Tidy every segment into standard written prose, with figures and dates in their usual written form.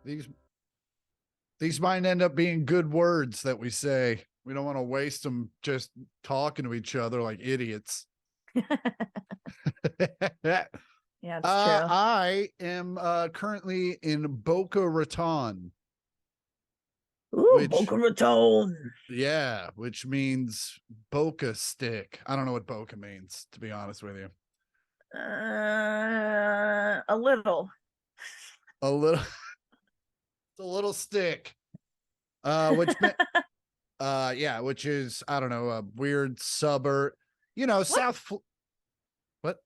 These these might end up being good words that we say. We don't want to waste them just talking to each other like idiots. Yeah, it's true. I am currently in Boca Raton. Ooh, Boca Raton. Yeah, which means Boca stick. I don't know what Boca means, to be honest with you. A little. A little, it's a little stick. Which yeah, which is I don't know, a weird suburb. You know, what?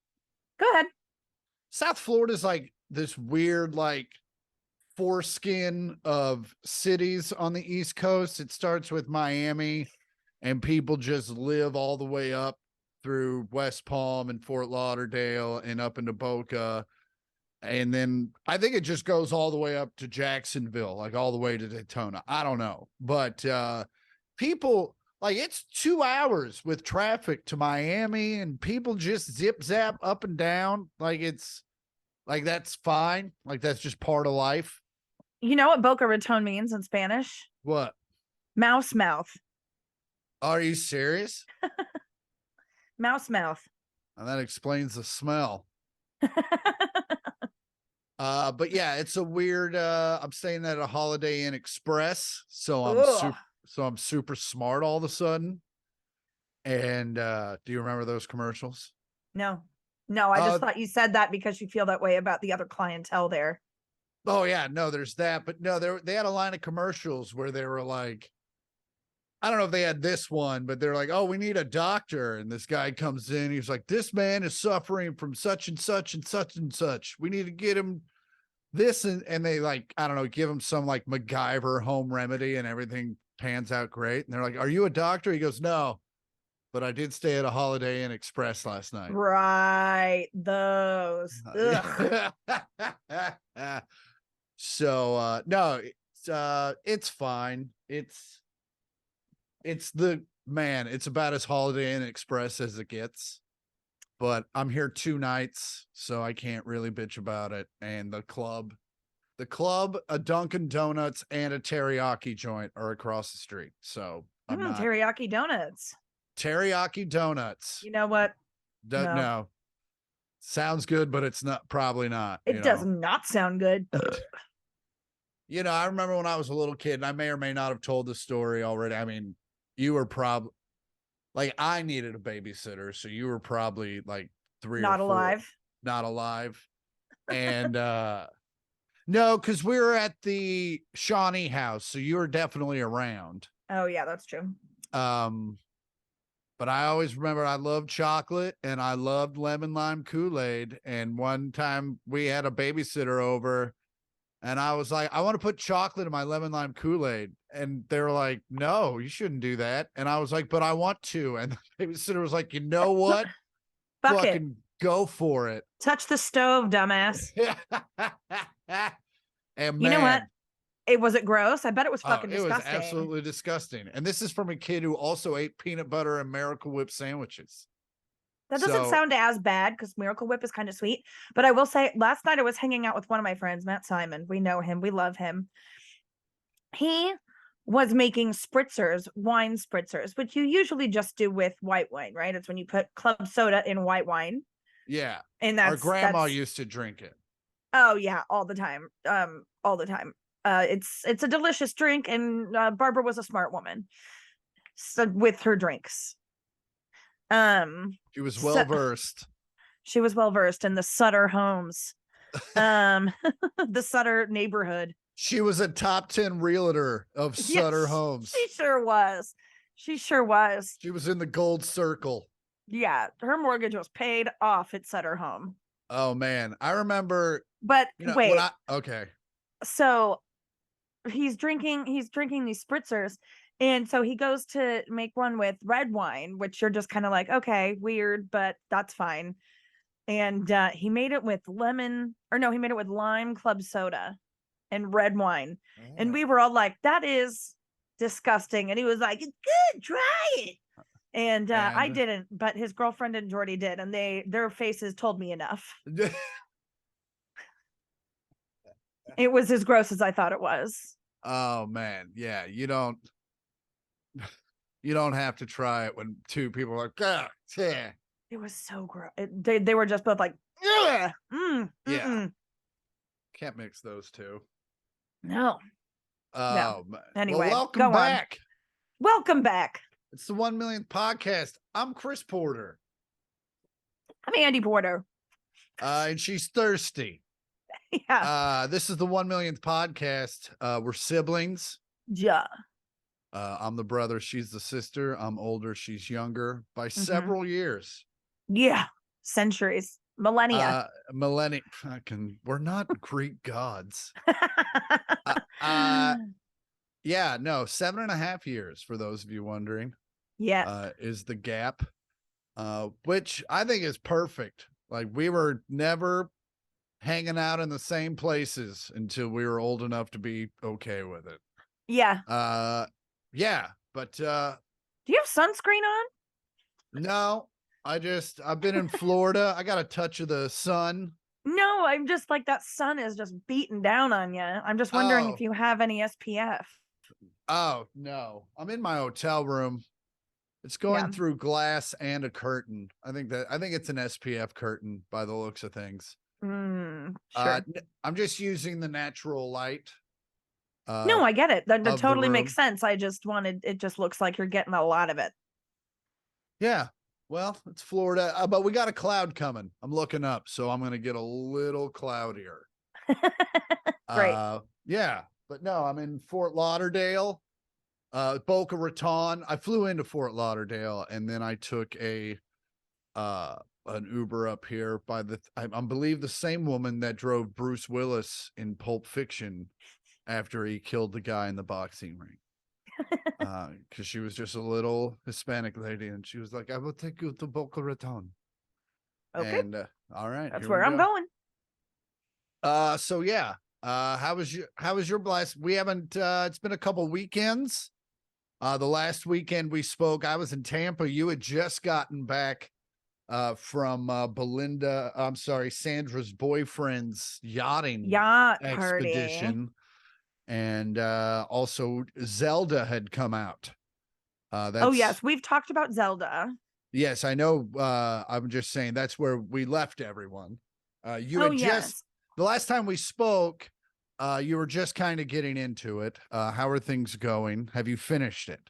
Go ahead. South Florida is like this weird, like foreskin of cities on the East Coast. It starts with Miami, and people just live all the way up through West Palm and Fort Lauderdale and up into Boca. And then I think it just goes all the way up to Jacksonville, like all the way to Daytona. I don't know. But people, like, it's 2 hours with traffic to Miami, and people just zip zap up and down. Like, it's like, that's fine. Like, that's just part of life. You know what Boca Raton means in Spanish? What? Mouse mouth. Are you serious? Mouse mouth. And that explains the smell. But yeah, it's a weird, I'm staying at a Holiday Inn Express. So I'm super smart all of a sudden. And, do you remember those commercials? No, I just thought you said that because you feel that way about the other clientele there. Oh yeah, no, there's that. But no, they had a line of commercials where they were like, I don't know if they had this one, but they're like, oh, we need a doctor. And this guy comes in. He's like, this man is suffering from such and such and such and such. We need to get him this. And they, like, I don't know, give him some like MacGyver home remedy, and everything pans out great. And they're like, are you a doctor? He goes, no, but I did stay at a Holiday Inn Express last night. Right. Those. So, no, it's fine. It's about as Holiday Inn Express as it gets, but I'm here 2 nights, so I can't really bitch about it. And the club, a Dunkin' Donuts and a teriyaki joint are across the street. So I'm not teriyaki donuts. Teriyaki donuts. You know what? No. Sounds good, but it's probably not. It does not sound good. You know, I remember when I was a little kid, and I may or may not have told the story already. I mean, you were probably like, I needed a babysitter, so you were probably like 3 or 4. Not alive. And no, because we were at the Shawnee house, so you were definitely around. Oh yeah, that's true. But I always remember I loved chocolate and I loved lemon lime Kool-Aid. And one time we had a babysitter over, and I was like, I want to put chocolate in my lemon lime Kool-Aid. And they were like, no, you shouldn't do that. And I was like, but I want to. And the babysitter was like, you know what? Fucking go for it. Touch the stove, dumbass. And you know what? Was it gross? I bet it was fucking disgusting. It was absolutely disgusting. And this is from a kid who also ate peanut butter and Miracle Whip sandwiches. That doesn't sound as bad, because Miracle Whip is kind of sweet. But I will say, last night I was hanging out with one of my friends, Matt Simon. We know him. We love him. He was making spritzers, wine spritzers, which you usually just do with white wine, right? It's when you put club soda in white wine. Yeah. And our grandma used to drink it. Oh yeah, all the time. All the time. It's a delicious drink, and Barbara was a smart woman, so with her drinks. She was well versed. She was well versed in the Sutter homes, the Sutter neighborhood. She was a top 10 realtor of Sutter homes. She sure was. She was in the gold circle. Yeah, her mortgage was paid off at Sutter home. Oh man, I remember. But wait, okay. So he's drinking these spritzers, and so he goes to make one with red wine, which you're just kind of like, okay, weird, but that's fine. And he made it with lime club soda and red wine. Oh. And we were all like, that is disgusting. And he was like, it's good, try it. And I didn't, but his girlfriend and Jordy did, and their faces told me enough. It was as gross as I thought it was. Oh man, yeah. You don't have to try it when two people are like, ah, yeah. It was so gross. They were just both like, ugh, Yeah. Can't mix those two. no. Oh, man. Anyway, well, welcome go on. back. Welcome back. It's the 1 millionth podcast. I'm Chris Porter. I'm Andi Porter. And she's thirsty. Yeah. This is the 1 millionth podcast. We're siblings. Yeah. I'm the brother. She's the sister. I'm older. She's younger by Mm-hmm. several years. Yeah. Centuries. Millennia. Millennia. We're not Greek gods. Yeah, no, 7.5 years for those of you wondering. Yeah. Is the gap, which I think is perfect. Like we were never hanging out in the same places until we were old enough to be okay with it. Yeah. Yeah, but do you have sunscreen on? No, I've been in Florida. I got a touch of the sun. No, I'm just like that sun is just beating down on you. I'm just wondering if you have any SPF. Oh, no. I'm in my hotel room. It's going through glass and a curtain. I think it's an SPF curtain by the looks of things. Sure. I'm just using the natural light. No, I get it. That totally makes sense. It just looks like you're getting a lot of it. Yeah. Well, it's Florida, but we got a cloud coming. I'm looking up, so I'm going to get a little cloudier. Great. Yeah, but no, I'm in Fort Lauderdale, Boca Raton. I flew into Fort Lauderdale, and then I took an Uber up here by I believe the same woman that drove Bruce Willis in Pulp Fiction after he killed the guy in the boxing ring. Because she was just a little Hispanic lady, and she was like, "I will take you to Boca Raton." Okay. And all right, that's where I'm going. So yeah. How was your blast? We haven't it's been a couple weekends. The last weekend we spoke, I was in Tampa. You had just gotten back from Sandra's boyfriend's yacht expedition. Party. And also Zelda had come out. Oh yes, we've talked about Zelda. Yes, I know. I'm just saying that's where we left everyone. The last time we spoke, you were just kind of getting into it. How are things going? Have you finished it?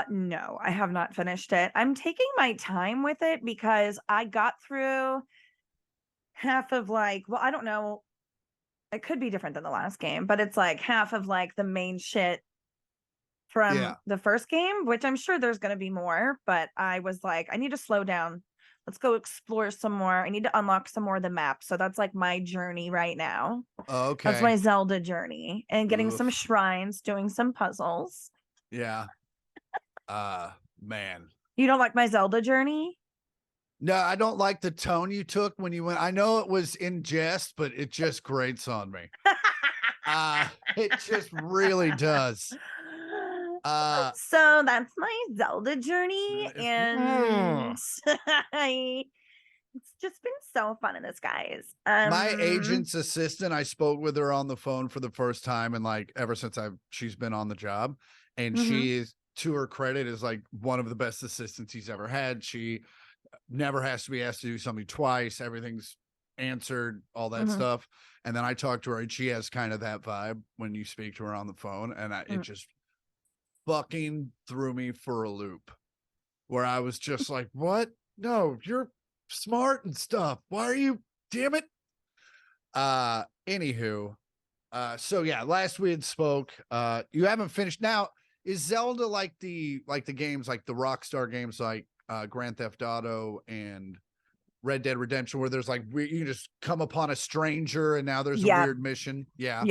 No, I have not finished it. I'm taking my time with it because I got through half of I don't know. It could be different than the last game, but it's like half of the main shit from the first game, which I'm sure there's going to be more, but I was like, I need to slow down. Let's go explore some more. I need to unlock some more of the map. So that's like my journey right now. Okay. That's my Zelda journey, and getting some shrines, doing some puzzles. Yeah. Man. You don't like my Zelda journey? No, I don't like the tone you took when you went. I know it was in jest, but it just grates on me. It just really does. So that's my Zelda journey, and it's just been so fun in this, guys. My agent's assistant, I spoke with her on the phone for the first time, and ever since she's been on the job, and she is, to her credit, is one of the best assistants he's ever had. She never has to be asked to do something twice. Everything's answered, all that stuff. And then I talked to her, and she has kind of that vibe when you speak to her on the phone, and it just fucking threw me for a loop, where I was just like, what? No, you're smart and stuff. Why are you, damn it? Anywho, so yeah, last we had spoke. You haven't finished. Now, is Zelda like the games, like the Rockstar games, like Grand Theft Auto and Red Dead Redemption, where there's you can just come upon a stranger and now there's a weird mission? Yeah.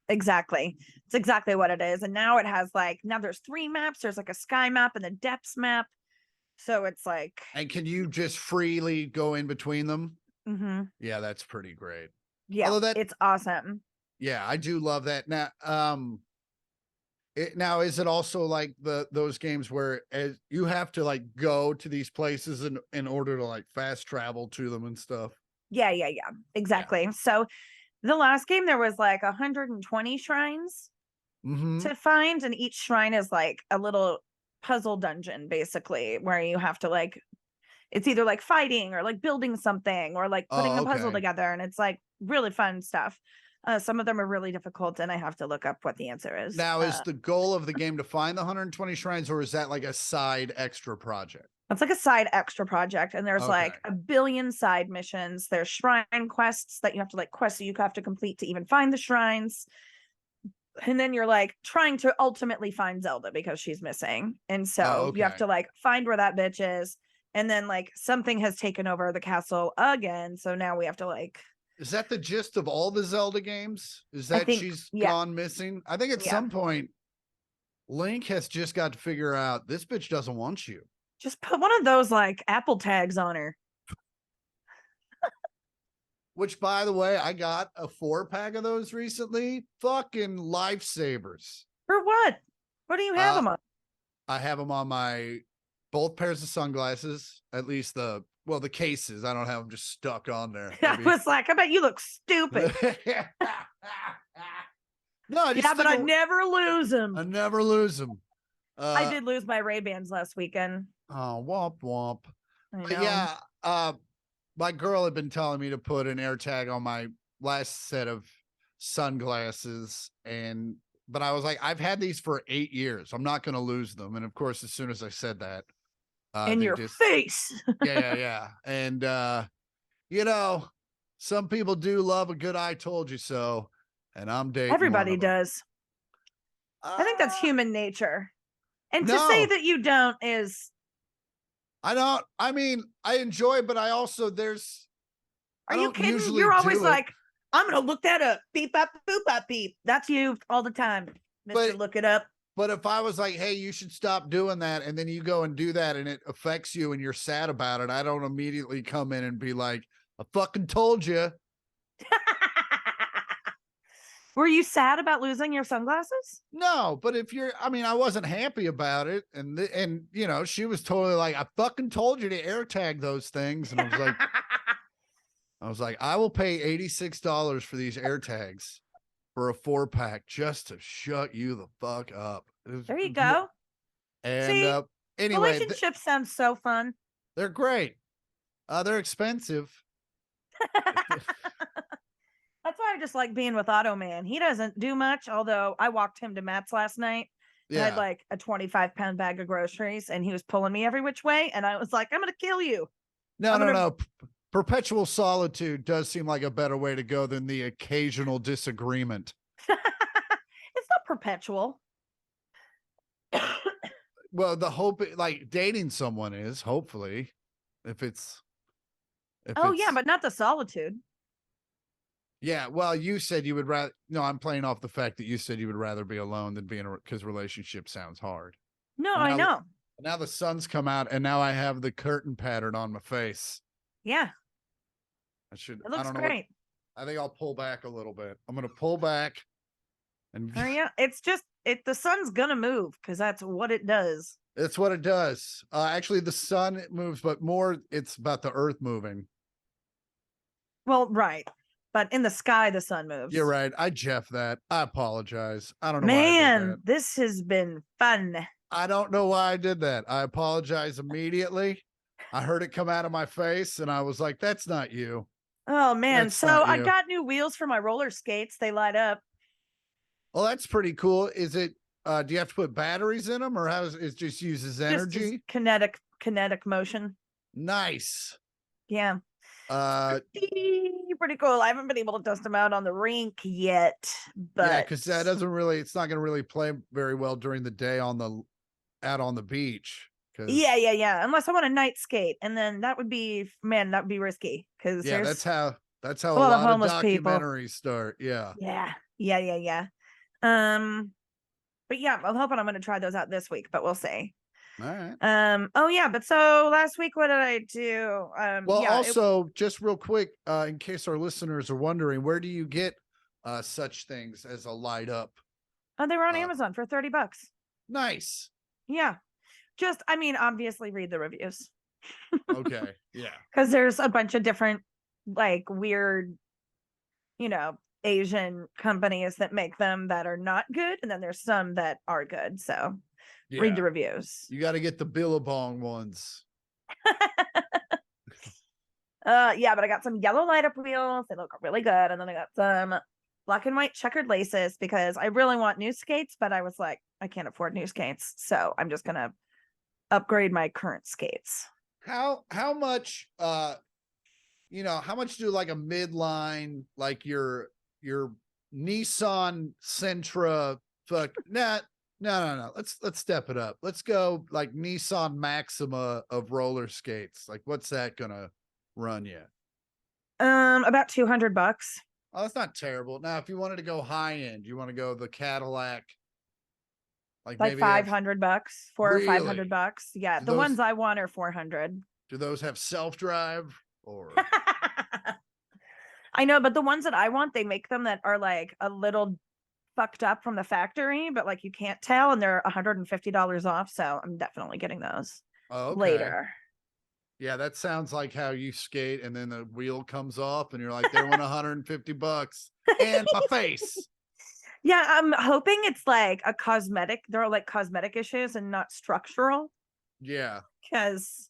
Exactly. It's exactly what it is. And now it has now there's 3 maps. There's a sky map and a depths map. So it's and can you just freely go in between them? Yeah, that's pretty great. Yeah, it's awesome. Yeah, I do love that. Now, now, is it also like those games where you have to go to these places in order to fast travel to them and stuff? Yeah, exactly. So The last game there was like 120 shrines Mm-hmm. to find, and each shrine is like a little puzzle dungeon, basically, where you have to like, it's either like fighting or like building something or like putting Oh, a puzzle okay. together, and it's like really fun stuff. Some of them are really difficult, and I have to look up what the answer is. Now, is the goal of the game to find the 120 shrines, or is that like a side extra project? It's like a side extra project, and there's Okay. like a billion side missions. There's shrine quests that you have to like quest that you have to complete to even find the shrines. And then you're like trying to ultimately find Zelda because she's missing. And Oh, so you have okay. to like find where that bitch is. And then like something has taken over the castle again. So now we have to like, Is that the gist of all the Zelda games? Is I that think, she's yeah, gone missing? I think at yeah. some point, Link has just got to figure out this bitch doesn't want you. Just put one of those like Apple tags on her. Which, by the way, I got a 4-pack of those recently. Fucking lifesavers. For what? What do you have them on? I have them on my both pairs of sunglasses, at least the cases. I don't have them just stuck on there. I was like, I bet you look stupid. No, I just Yeah, but I never lose them. I never lose them. I did lose my Ray-Bans last weekend. Oh, womp womp. I know. But yeah, my girl had been telling me to put an AirTag on my last set of sunglasses, but I was like, I've had these for 8 years. I'm not going to lose them. And of course, as soon as I said that, in your face. yeah. And you know, some people do love a good "I told you so," and I'm dating. Everybody does. I think that's human nature. And to say that you don't is, I don't. I mean, I enjoy, but I also are you kidding? You're always like, I'm gonna look that up. Beep up, boop up, beep. That's you all the time, Mister. Look it up. But if I was like, hey, you should stop doing that, and then you go and do that, and it affects you, and you're sad about it, I don't immediately come in and be like, I fucking told you. Were you sad about losing your sunglasses? No, but I wasn't happy about it. And you know, she was totally like, I fucking told you to AirTag those things. And I was like, I will pay $86 for these AirTags for a 4-pack just to shut you the fuck up. There you go. And see, anyway, relationships sound so fun. They're great. They're expensive. That's why I just like being with Otto Man. He doesn't do much, although I walked him to Matt's last night. Yeah. I had like a 25-pound bag of groceries, and he was pulling me every which way. And I was like, I'm going to kill you. No. Perpetual solitude does seem like a better way to go than the occasional disagreement. It's not perpetual. Well, the hope, like dating someone is, hopefully, if it's. Yeah, but not the solitude. Yeah, well, you said you would rather. No, I'm playing off the fact that you said you would rather be alone than be in because relationship sounds hard. No, I know. Now the sun's come out, and now I have the curtain pattern on my face. Yeah, It looks great. I think I'll pull back a little bit. I'm going to pull back, and yeah, it's just the sun's gonna move because that's what it does. It's what it does. Actually, the sun moves, but more it's about the earth moving. Well, right. But in the sky, the sun moves. You're right. I Jeff that. I apologize. I don't know. Man, this has been fun. I don't know why I did that. I apologize immediately. I heard it come out of my face, and I was like, "That's not you." Oh man! So I got new wheels for my roller skates. They light up. Well, that's pretty cool. Is it? Do you have to put batteries in them, or how is it just uses energy? Just kinetic motion. Nice. Yeah. Pretty cool. I haven't been able to test them out on the rink yet, but yeah, because that doesn't really. It's not going to really play very well during the day out on the beach. Yeah. Unless I want a night skate, and then that would be risky. Because that's how a lot of documentaries start. Yeah. But yeah, I'm hoping I'm going to try those out this week, but we'll see. All right. Oh yeah, but so last week, what did I do? Also, just real quick, in case our listeners are wondering, where do you get such things as a light up? Oh, they were on Amazon for $30. Nice. Yeah. Obviously read the reviews. Okay. Yeah. Because there's a bunch of different like weird Asian companies that make them that are not good, and then there's some that are good. So read the reviews. You got to get the Billabong ones. Yeah, but I got some yellow light up wheels. They look really good. And then I got some black and white checkered laces because I really want new skates, but I was like, I can't afford new skates. So I'm just gonna upgrade my current skates. How much how much do like a midline, like your Nissan Sentra no. Let's step it up. Let's go like Nissan Maxima of roller skates. Like what's that gonna run you? About $200. Oh, that's not terrible. Now, if you wanted to go high end, you want to go the Cadillac, Like maybe $500, or Really? $500. Yeah, Do the ones I want are 400. Do those have self-drive or? I know, but the ones that I want, they make them that are like a little fucked up from the factory, but like you can't tell, and they're $150 off. So I'm definitely getting those later. Yeah, that sounds like how you skate, and then the wheel comes off, and you're like, "There went $150 and my face." Yeah, I'm hoping it's like a cosmetic. There are like cosmetic issues and not structural. Yeah, because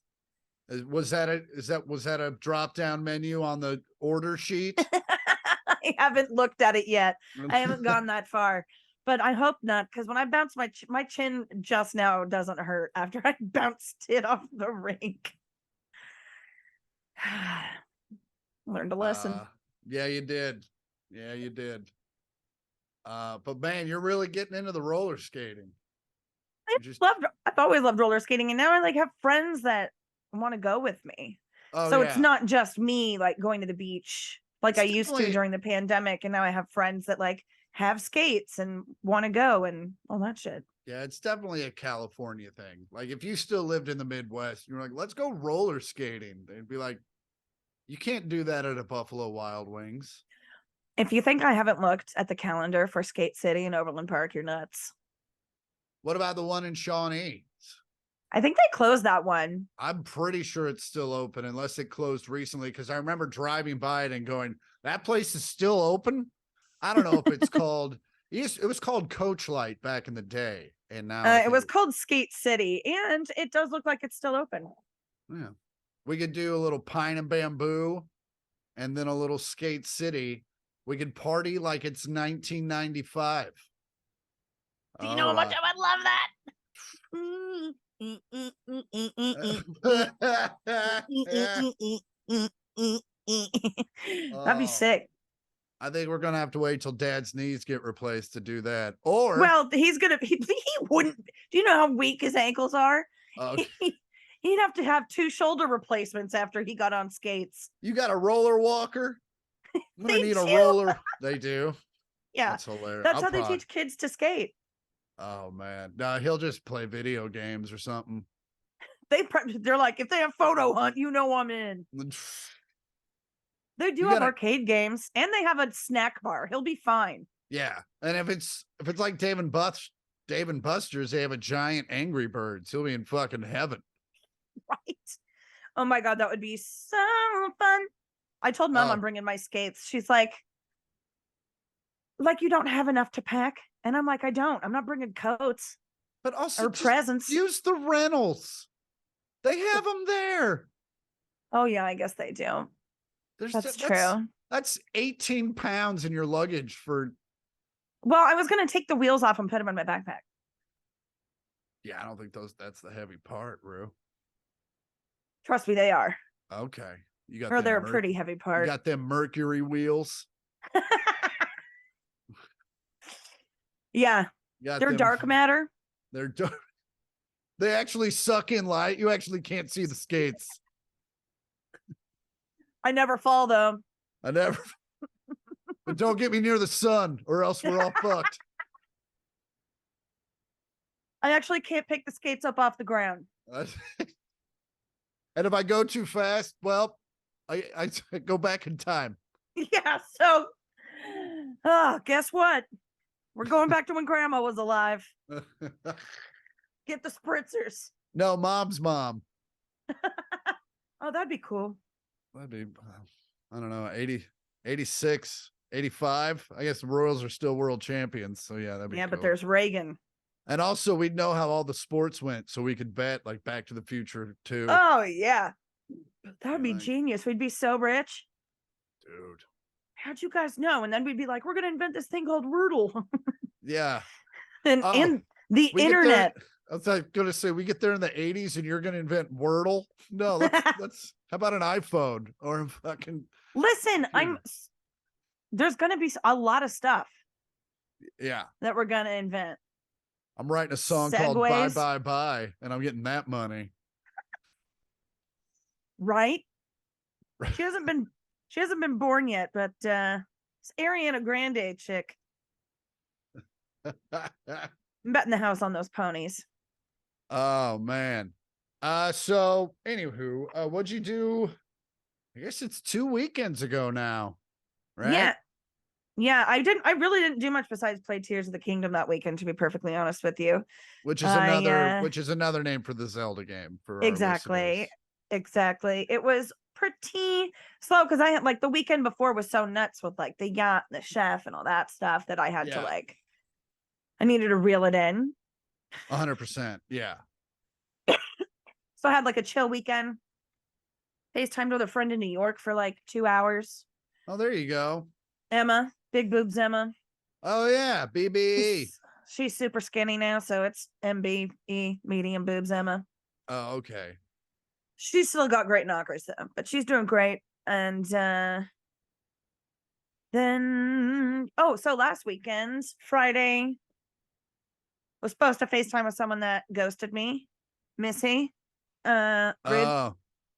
was that a drop down menu on the order sheet? I haven't looked at it yet. I haven't gone that far, but I hope not, because when I bounce my chin just now doesn't hurt after I bounced it off the rink. Learned a lesson. Yeah, you did. Yeah, you did. But man, you're really getting into the roller skating. I've always loved roller skating, and now I like have friends that want to go with me. Oh, so yeah. It's not just me like going to the beach like I used to during the pandemic, and now I have friends that like have skates and want to go and all that shit. Yeah, it's definitely a California thing. Like if you still lived in the Midwest, you're like, let's go roller skating. They'd be like, you can't do that at a Buffalo Wild Wings. If you think I haven't looked at the calendar for Skate City and Overland Park, you're nuts. What about the one in Shawnee? I think they closed that one. I'm pretty sure it's still open unless it closed recently, because I remember driving by it and going, that place is still open? I don't know if it's called, it was called Coach Light back in the day. And now it was called Skate City, and it does look like it's still open. Yeah. We could do a little Pine and Bamboo and then a little Skate City. We could party like it's 1995. Do you know how much I would love that? That'd be sick. I think we're gonna have to wait till Dad's knees get replaced to do that. Or well, he wouldn't. Do you know how weak his ankles are? He'd have to have 2 shoulder replacements after he got on skates. You got a roller walker? I'm gonna need a roller. They do. Yeah, that's hilarious. That's how they teach kids to skate. Oh man, no, he'll just play video games or something. They're like, if they have photo hunt, I'm in. They do have arcade games, and they have a snack bar. He'll be fine. Yeah, and if it's like Dave and Buster's, they have a giant Angry Birds. He'll be in fucking heaven. Right. Oh my god, that would be so fun. I told Mom I'm bringing my skates. She's like, you don't have enough to pack? And I'm like, I don't. I'm not bringing coats. But also or presents. Use the rentals. They have them there. Oh yeah, I guess they do. That's true. That's 18 pounds in your luggage for. Well, I was going to take the wheels off and put them in my backpack. Yeah, I don't think that's the heavy part, Rue. Trust me, they are. Okay. They're a pretty heavy part. You got them Mercury wheels. Yeah. They're dark matter. They're dark. They actually suck in light. You actually can't see the skates. I never fall though. But don't get me near the sun or else we're all fucked. I actually can't pick the skates up off the ground. And if I go too fast, well, I go back in time. Yeah, so guess what? We're going back to when Grandma was alive. Get the spritzers. No, Mom's mom. Oh, that'd be cool. That'd be, I don't know, 86. 85. I guess the Royals are still world champions. So yeah, that'd be Yeah, cool. but there's Reagan. And also we'd know how all the sports went, so we could bet like Back to the Future too. Oh yeah. That would be like, genius. We'd be so rich. Dude. How'd you guys know? And then we'd be like, we're gonna invent this thing called Wordle. Yeah. and the we internet. Get there, I was like, gonna say we get there in the 80s and you're gonna invent Wordle. No, let's how about an iPhone or fucking Listen, there's gonna be a lot of stuff. Yeah. That we're gonna invent. I'm writing a song called Bye Bye Bye, and I'm getting that money. Right? She hasn't been born yet, but it's Ariana Grande chick. I'm betting the house on those ponies. Oh man. So anywho, what'd you do? I guess it's 2 weekends ago now, right? Yeah, I really didn't do much besides play Tears of the Kingdom that weekend, to be perfectly honest with you. Which is another name for the Zelda game for exactly. It was pretty slow because I had like the weekend before was so nuts with like the yacht and the chef and all that stuff that I had to like I needed to reel it in. 100%. Yeah. So I had like a chill weekend. FaceTimed with a friend in New York for like 2 hours. Oh, there you go. Emma, big boobs Emma. Oh yeah, BBE. She's super skinny now, so it's MBE, medium boobs Emma. Oh, okay. She's still got great knockers though, but she's doing great. And then so last weekend, Friday, was supposed to FaceTime with someone that ghosted me, Missy. Rude. Oh,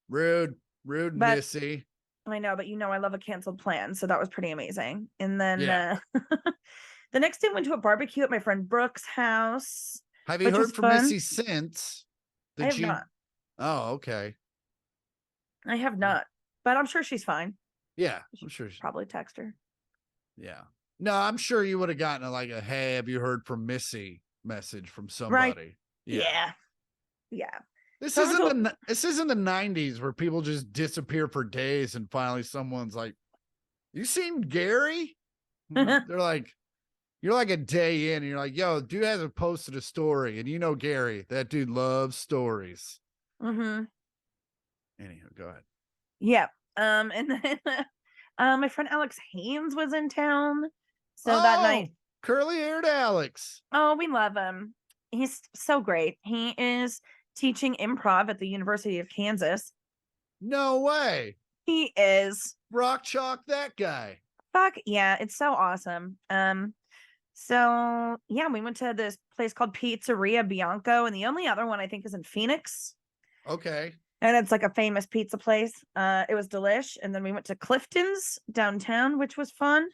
rude, but, Missy. I know, but I love a canceled plan, so that was pretty amazing. And then the next day, went to a barbecue at my friend Brooke's house. Have you heard from Missy since? I have not. Oh, okay. I have not, but I'm sure she's fine. Yeah, I'm sure. Probably text her. Yeah. No, I'm sure you would have gotten like a "Hey, have you heard from Missy?" message from somebody. Right. Yeah. This isn't the 90s where people just disappear for days and finally someone's like, "You seen Gary?" They're like, you're like a day in and you're like, "Yo, dude hasn't posted a story." And Gary, that dude loves stories. Mm-hmm. Anyhow, go ahead. Yeah. And then my friend Alex Haynes was in town. So that night. Curly-haired Alex. Oh, we love him. He's so great. He is teaching improv at the University of Kansas. No way. He is. Rock chalk that guy. Fuck yeah, it's so awesome. So yeah, we went to this place called Pizzeria Bianco, and the only other one I think is in Phoenix. Okay. And it's like a famous pizza place. It was delish. And then we went to Clifton's downtown, which was fun.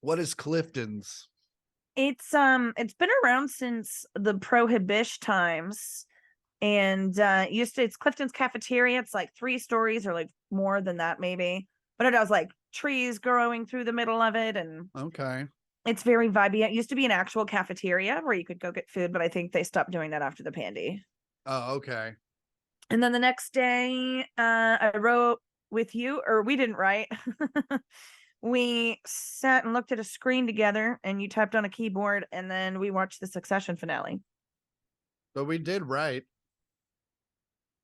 What is Clifton's? It's been around since the Prohibition times. And it's Clifton's cafeteria. It's like 3 stories or like more than that, maybe. But it has like trees growing through the middle of it. And okay. It's very vibey. It used to be an actual cafeteria where you could go get food, but I think they stopped doing that after the pandy. Oh, okay. And then the next day, I wrote with you, or we didn't write. We sat and looked at a screen together, and you typed on a keyboard, and then we watched the Succession finale. But we did write.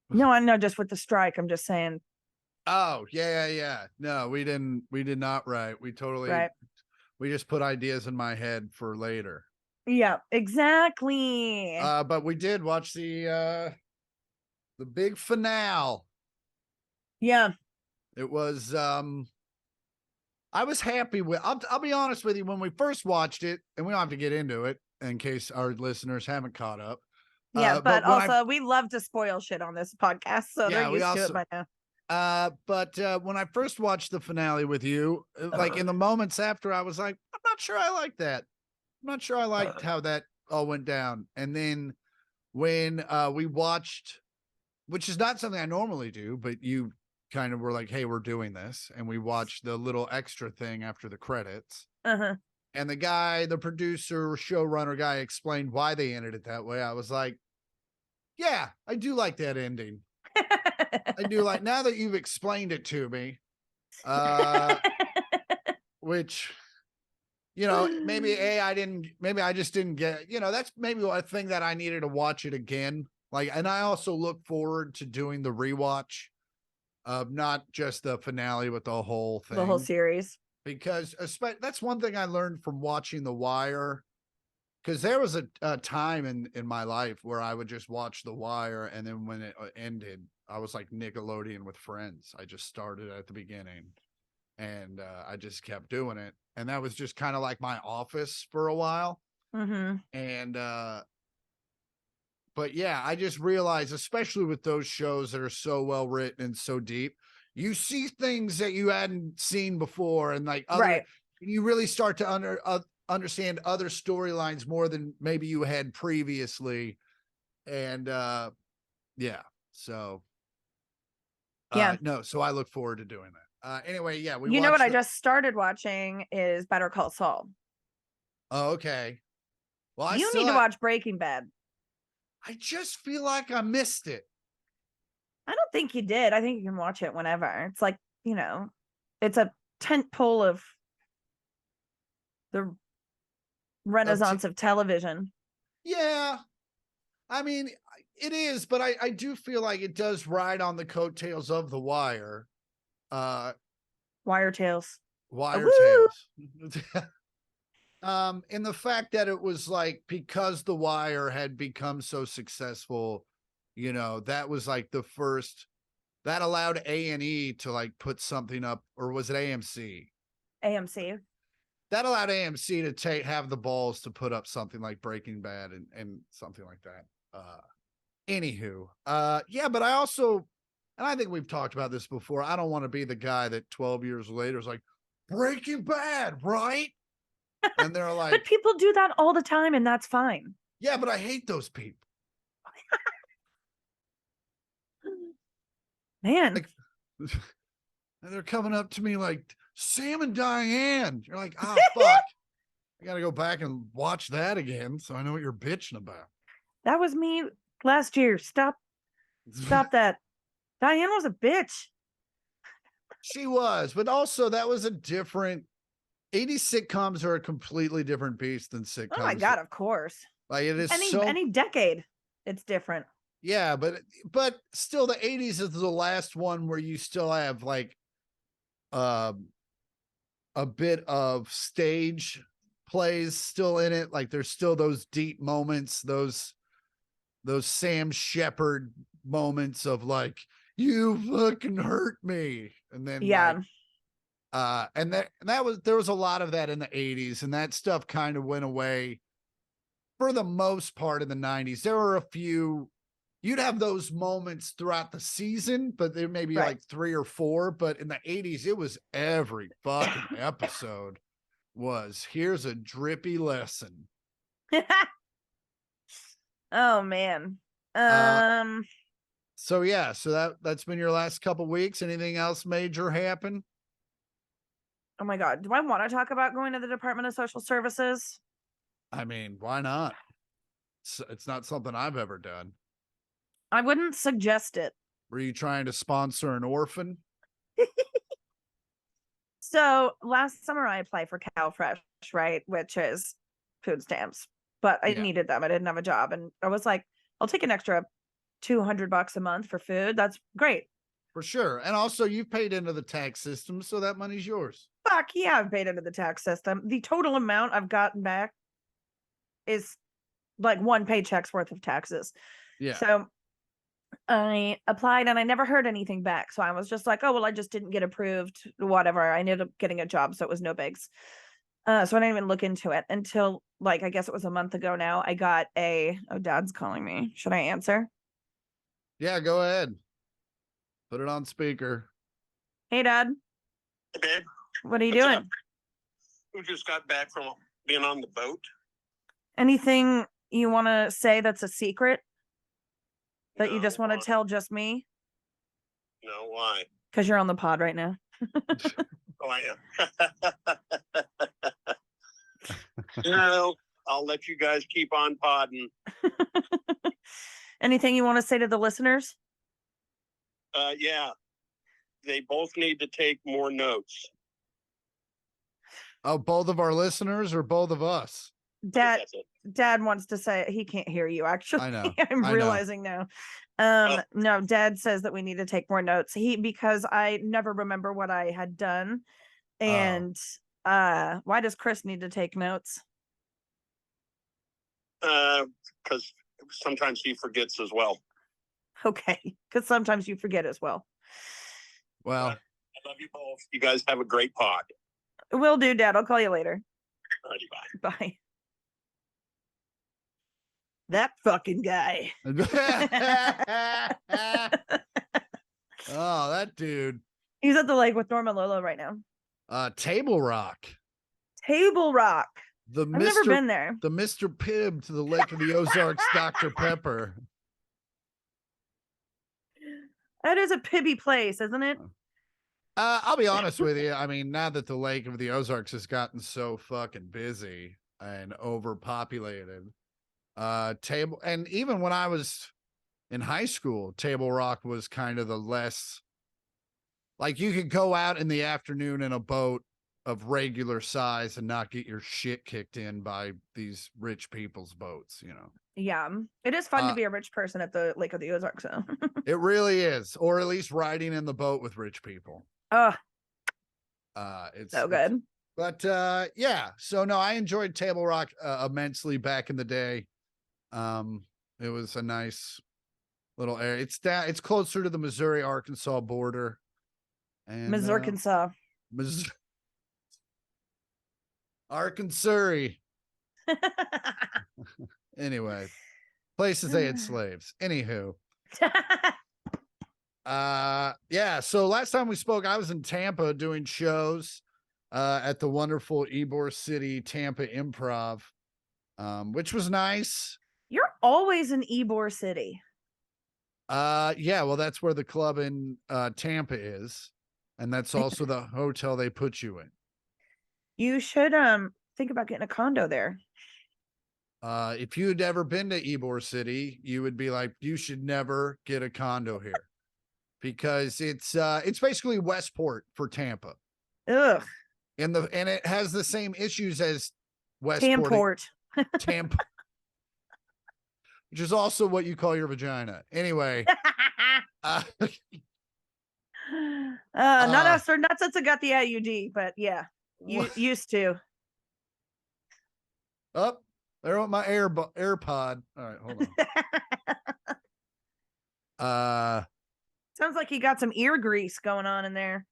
No, I know, just with the strike. I'm just saying. Oh, yeah. No, we did not write. We totally right. We just put ideas in my head for later. Yeah, exactly. But we did watch the big finale. Yeah. It was I was happy with I'll be honest with you, when we first watched it, and we don't have to get into it in case our listeners haven't caught up. Yeah, but also we love to spoil shit on this podcast, so they're used to it by now. But when I first watched the finale with you, like in the moments after, I was like, I'm not sure I like that. I'm not sure I liked how that all went down. And then when we watched, which is not something I normally do, but you kind of were like, "Hey, we're doing this," and we watched the little extra thing after the credits. Uh-huh. And the guy, the producer, showrunner guy, explained why they ended it that way. I was like, yeah, I do like that ending. I do like, now that you've explained it to me, which, maybe maybe I just didn't get, that's maybe one thing that I needed to watch it again. Like, and I also look forward to doing the rewatch of not just the finale, but the whole thing. The whole series. Because that's one thing I learned from watching The Wire. Because there was a time in my life where I would just watch The Wire, and then when it ended, I was like Nickelodeon with Friends. I just started at the beginning, and I just kept doing it. And that was just kind of like my office for a while. Mm-hmm. And but yeah, I just realized, especially with those shows that are so well written and so deep, you see things that you hadn't seen before, and like you really start to understand other storylines more than maybe you had previously. And so so I look forward to doing that. Anyway, yeah, you know what I just started watching is Better Call Saul. Oh, okay. Well, you need to watch Breaking Bad. I just feel like I missed it. I don't think you did. I think you can watch it whenever. It's like, it's a tent pole of the renaissance of television. Yeah. I mean, it is, but I do feel like it does ride on the coattails of The Wire. Wire Tales. And the fact that it was like, because The Wire had become so successful, that was like the first that allowed A&E to like put something up, or was it AMC? AMC. That allowed AMC to have the balls to put up something like Breaking Bad and something like that. Anywho, yeah, but I also, and I think we've talked about this before, I don't want to be the guy that 12 years later is like, Breaking Bad, right? And they're like, but people do that all the time, and that's fine. Yeah, but I hate those people. Man. Like, and they're coming up to me like, Sam and Diane. You're like, oh, fuck. I got to go back and watch that again so I know what you're bitching about. That was me last year. Stop that. Diane was a bitch. She was, but also that was a different 80s sitcoms are a completely different beast than sitcoms. Oh my God, of course. Like, it is any decade, it's different. Yeah, but still the 80s is the last one where you still have like a bit of stage plays still in it. Like, there's still those deep moments, those Sam Shepard moments of like, you fucking hurt me. And then and there was a lot of that in the 80s, and that stuff kind of went away for the most part in the 90s. There were a few, you'd have those moments throughout the season, but there may be like 3 or 4, but in the 80s, it was every fucking episode was, here's a drippy lesson. Oh man. So yeah, so that's been your last couple weeks. Anything else major happen? Oh my God. Do I want to talk about going to the Department of Social Services? I mean, why not? It's not something I've ever done. I wouldn't suggest it. Were you trying to sponsor an orphan? So last summer I applied for CalFresh, right? Which is food stamps, but I needed them. I didn't have a job. And I was like, I'll take an extra $200 a month for food. That's great. For sure. And also, you've paid into the tax system, so that money's yours. Fuck yeah, I've paid into the tax system. The total amount I've gotten back is like one paycheck's worth of taxes. Yeah. So I applied and I never heard anything back. So I was just like, oh, well, I just didn't get approved, whatever. I ended up getting a job, so it was no bigs. So I didn't even look into it until, like, I guess it was a month ago now. I got Dad's calling me. Should I answer? Yeah, go ahead. Put it on speaker. Hey, Dad. Hey, babe. What are you doing? We just got back from being on the boat. Anything you want to say that's a secret? That you just want to tell just me? No, why? Because you're on the pod right now. Oh, I am. No, I'll let you guys keep on podding. Anything you want to say to the listeners? Yeah. They both need to take more notes. Oh, both of our listeners or both of us? Dad, That's it. Dad wants to say he can't hear you. Actually, I know. I'm I know. realizing now. No, Dad says that we need to take more notes. Because I never remember what I had done, and why does Chris need to take notes? Because sometimes he forgets as well. Okay, because sometimes you forget as well. Well, I love you both. You guys have a great pod. Will do, Dad. I'll call you later. Alrighty, bye. Bye. That fucking guy. oh, that dude. He's at the lake with Norma Lolo right now. Table Rock. Table Rock. The I've never been there. The Mr. Pibb to the Lake of the Ozarks Dr. Pepper. That is a pibby place, isn't it? I'll be honest with you. I mean, now that the Lake of the Ozarks has gotten so fucking busy and overpopulated, Table, and even when I was in high school, Table Rock was kind of the less, like, you could go out in the afternoon in a boat of regular size and not get your shit kicked in by these rich people's boats, you know. Yeah, it is fun to be a rich person at the Lake of the Ozarks, though. It really is, or at least riding in the boat with rich people. Oh, it's so good. But yeah, so no, I enjoyed Table Rock immensely back in the day. It was a nice little area. It's closer to the Missouri-Arkansas border. And Missouri-Arkansas. Arkansas. Anyway, places they had slaves. Anywho. Yeah, so last time we spoke, I was in Tampa doing shows at the wonderful Ybor City Tampa Improv, which was nice. You're always in Ybor City. Yeah, well, that's where the club in Tampa is, and that's also the hotel they put you in. You should think about getting a condo there. If you had ever been to Ybor City, you would be like, you should never get a condo here, because it's basically Westport for Tampa. Ugh. And it has the same issues as Westport. Tamport. Which is also what you call your vagina. Anyway. Not us, or not since I got the IUD, but yeah, you used to. Oh, there went my AirPod. All right, hold on. Sounds like you got some ear grease going on in there.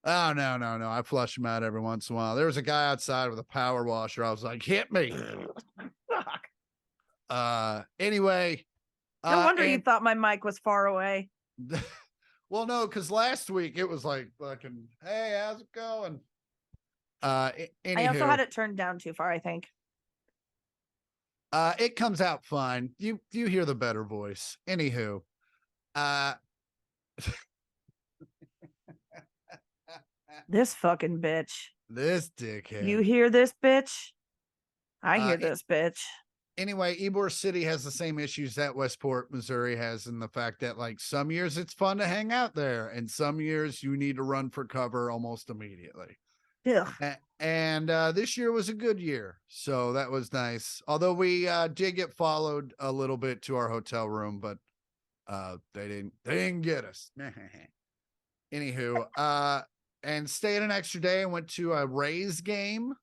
Oh, no. I flush them out every once in a while. There was a guy outside with a power washer. I was like, hit me. Fuck. Anyway. No wonder you thought my mic was far away. Well, no, because last week it was like fucking, hey, how's it going? I also had it turned down too far, I think. It comes out fine. You hear the better voice. Anywho. This fucking bitch. This dickhead. You hear this bitch? I hear this bitch. Anyway, Ybor City has the same issues that Westport, Missouri has, in the fact that, like, some years it's fun to hang out there, and some years you need to run for cover almost immediately. Ugh. And this year was a good year, so that was nice. Although we did get followed a little bit to our hotel room, but they didn't get us. Anywho, and stayed an extra day and went to a Rays game,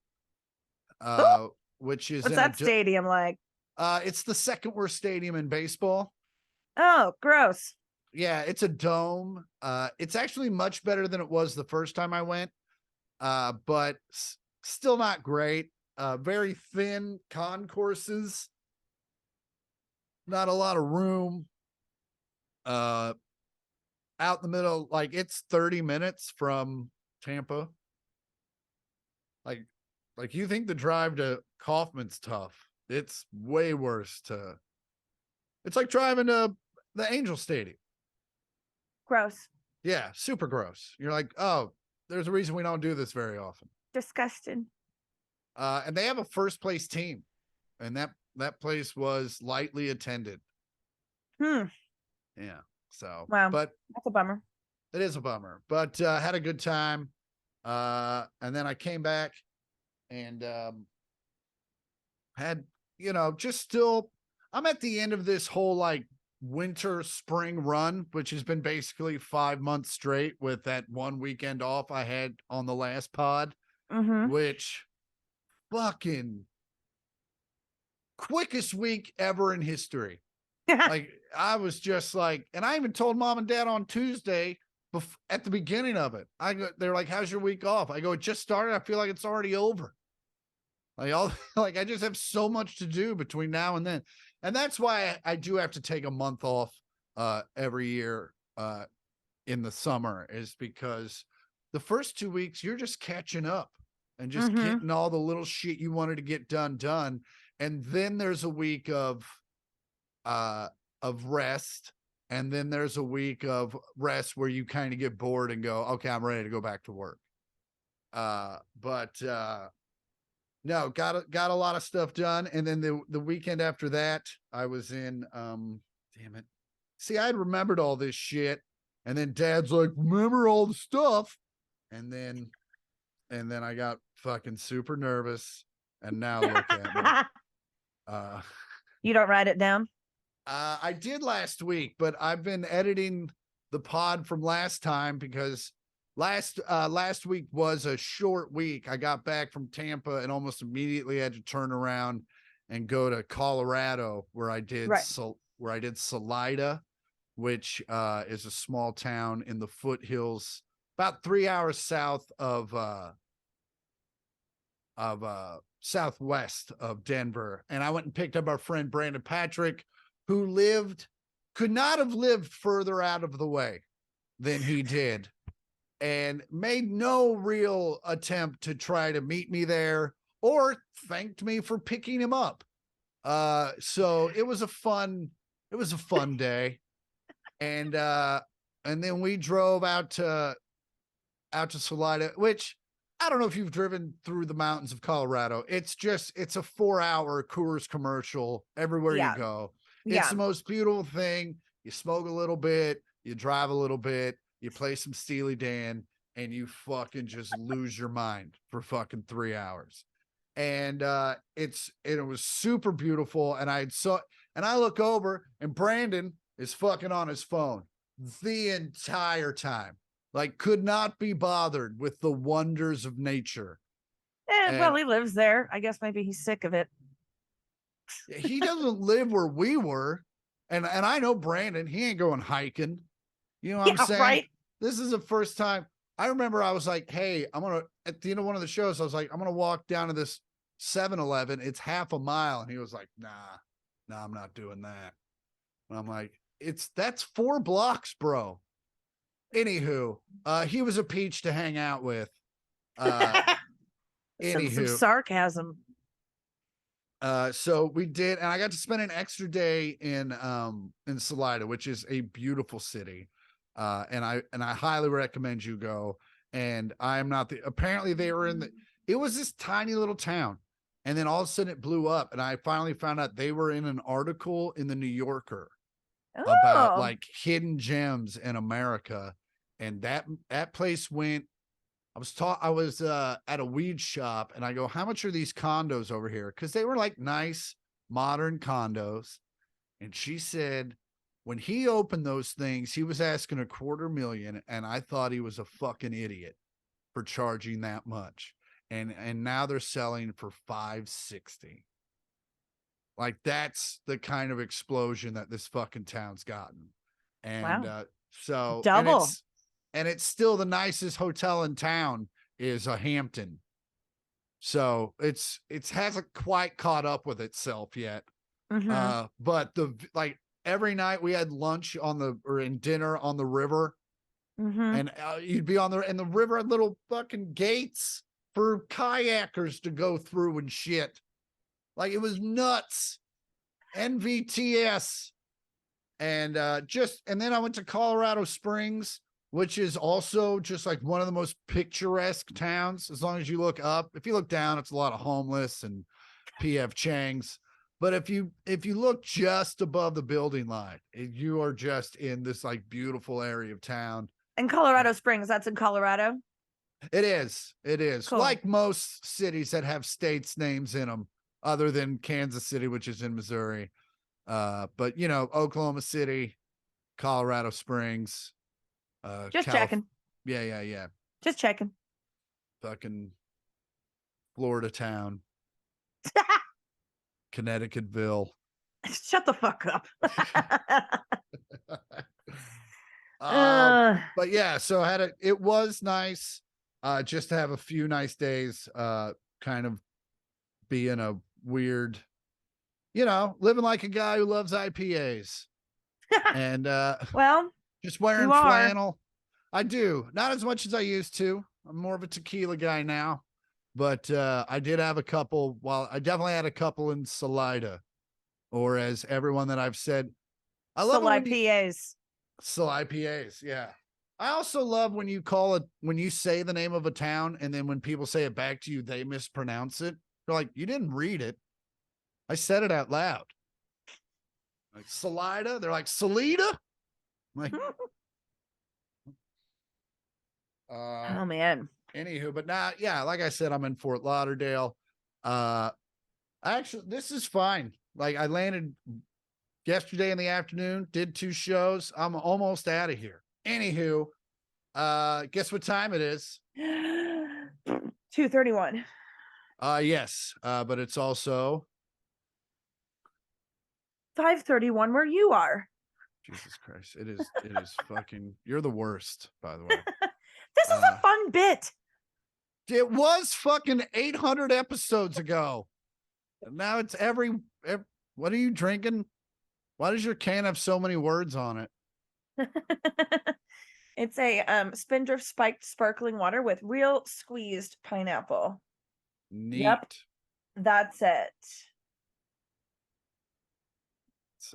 which is what's that stadium like? It's the second worst stadium in baseball. Oh, gross. Yeah, it's a dome. It's actually much better than it was the first time I went, but still not great. Very thin concourses, not a lot of room. Out in the middle, like, it's 30 minutes from Tampa. Like you think the drive to Kaufman's tough. It's way worse it's like driving to the Angel Stadium. Gross. Yeah, super gross. You're like, oh, there's a reason we don't do this very often. Disgusting. And they have a first place team, and that place was lightly attended. Yeah. So, wow, but that's a bummer. It is a bummer, but had a good time. And then I came back and had, just still, I'm at the end of this whole like winter spring run, which has been basically 5 months straight with that one weekend off I had on the last pod, which fucking quickest week ever in history. Like I was just like, and I even told mom and dad on Tuesday at the beginning of it, they're like, how's your week off? I go, it just started. I feel like it's already over. Like I just have so much to do between now and then. And that's why I do have to take a month off every year in the summer, is because the first 2 weeks you're just catching up and just getting all the little shit you wanted to get done. And then there's a week of rest. And then there's a week of rest where you kind of get bored and go, okay, I'm ready to go back to work. No, got a lot of stuff done. And then the weekend after that, I was in, damn it. See, I'd remembered all this shit. And then dad's like, remember all the stuff. And then I got fucking super nervous. And now look at me. You don't write it down? I did last week, but I've been editing the pod from last time because last week was a short week. I got back from Tampa and almost immediately had to turn around and go to Colorado, where I did Salida, which is a small town in the foothills, about 3 hours south of southwest of Denver. And I went and picked up our friend Brandon Patrick, who could not have lived further out of the way than he did, and made no real attempt to try to meet me there or thanked me for picking him up. So it was a fun day. And then we drove out to Salida, which I don't know if you've driven through the mountains of Colorado. It's a 4-hour Coors commercial everywhere you go. It's the most beautiful thing. You smoke a little bit, you drive a little bit, you play some Steely Dan, and you fucking just lose your mind for fucking 3 hours. And it was super beautiful. And I look over and Brandon is fucking on his phone the entire time. Like, could not be bothered with the wonders of nature. Well, he lives there. I guess maybe he's sick of it. He doesn't live where we were. And I know Brandon, he ain't going hiking. You know what I'm saying? Right. This is the first time. I remember I was like, hey, at the end of one of the shows, I was like, I'm going to walk down to this 7-Eleven. It's half a mile. And he was like, nah, I'm not doing that. And I'm like, that's 4 blocks, bro. Anywho, he was a peach to hang out with. Some sarcasm. So we did, and I got to spend an extra day in Salida, which is a beautiful city. And I highly recommend you go. And I'm not apparently they were it was this tiny little town. And then all of a sudden it blew up. And I finally found out they were in an article in the New Yorker about like hidden gems in America. And that place went, I was at a weed shop and I go, how much are these condos over here? Cause they were like nice, modern condos. And she said, when he opened those things, he was asking $250,000. And I thought he was a fucking idiot for charging that much. And now they're selling for $560. Like, that's the kind of explosion that this fucking town's gotten. And so double. And it's still the nicest hotel in town is a Hampton. So it hasn't quite caught up with itself yet. But every night we had lunch and dinner on the river. And you'd be and the river had little fucking gates for kayakers to go through and shit. Like, it was nuts. NVTS. And then I went to Colorado Springs, which is also just like one of the most picturesque towns. As long as you look up, if you look down, it's a lot of homeless and PF Chang's. But if you look just above the building line, you are just in this like beautiful area of town. And Colorado Springs, that's in Colorado? It is. It is. Cool. Like most cities that have states names in them, other than Kansas City, which is in Missouri. But you know, Oklahoma City, Colorado Springs, Just checking. Yeah. Just checking. Fucking Florida town, Connecticutville. Shut the fuck up. But yeah, so it was nice just to have a few nice days, kind of being a weird, you know, living like a guy who loves IPAs and well, just wearing you are. flannel. I do, not as much as I used to. I'm more of a tequila guy now, but I did have a couple. Well, I definitely had a couple in Salida, or as everyone that I've said, I love Still it when IPAs. Still IPAs, yeah. I also love when you say the name of a town, and then when people say it back to you, they mispronounce it. They're like, you didn't read it. I said it out loud. Like Salida, they're like Salida. Like, oh man. Anywho, but now, yeah, like I said, I'm in Fort Lauderdale. Actually, this is fine. Like, I landed yesterday in the afternoon, did 2 shows. I'm almost out of here. Anywho, guess what time it is? 2:31. Yes, but it's also 5:31 where you are. Jesus Christ. It is fucking, you're the worst, by the way. This is a fun bit. It was fucking 800 episodes ago. And now it's every what are you drinking? Why does your can have so many words on it? It's a Spindrift spiked sparkling water with real squeezed pineapple. Neat. Yep. That's it. It's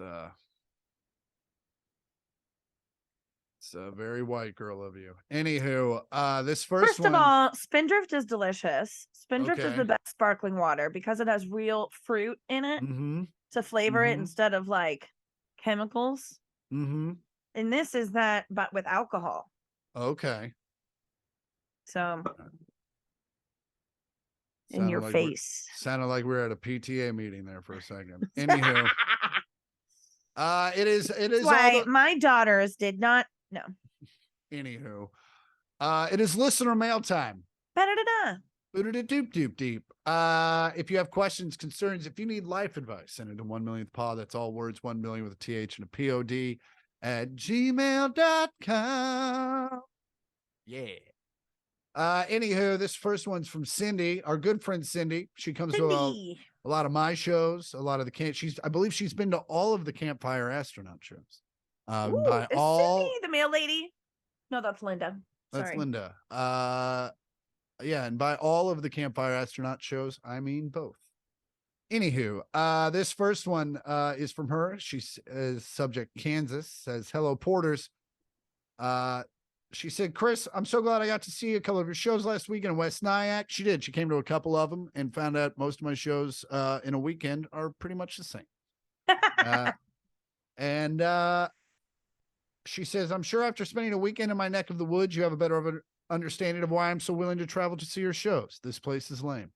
a very white girl of you. Anywho, this first of all, Spindrift is delicious. Spindrift is Okay. the best sparkling water because it has real fruit in it to flavor it instead of like chemicals. And this is that, but with alcohol. Okay. So in your face. Sounded like we were at a PTA meeting there for a second. Anywho. It is why my daughters did not know. Anywho. It is listener mail time. Deep. If you have questions, concerns, if you need life advice, send it to 1 millionth pod. That's all words, 1 million with a TH and a POD at gmail.com. Yeah. Anywho, this first one's from Cindy, our good friend Cindy. She comes to a lot of my shows, a lot of the I believe she's been to all of the Campfire Astronaut shows. Ooh, is Cindy the mail lady? No, that's Linda. That's Sorry. Linda. Yeah, and by all of the Campfire Astronaut shows, I mean both. Anywho, this first one is from her. She's subject Kansas, says, hello, Porters. She said, Chris, I'm so glad I got to see a couple of your shows last weekend in West Nyack. She did. She came to a couple of them and found out most of my shows in a weekend are pretty much the same. And she says, I'm sure after spending a weekend in my neck of the woods, you have a better understanding of why I'm so willing to travel to see your shows. This place is lame.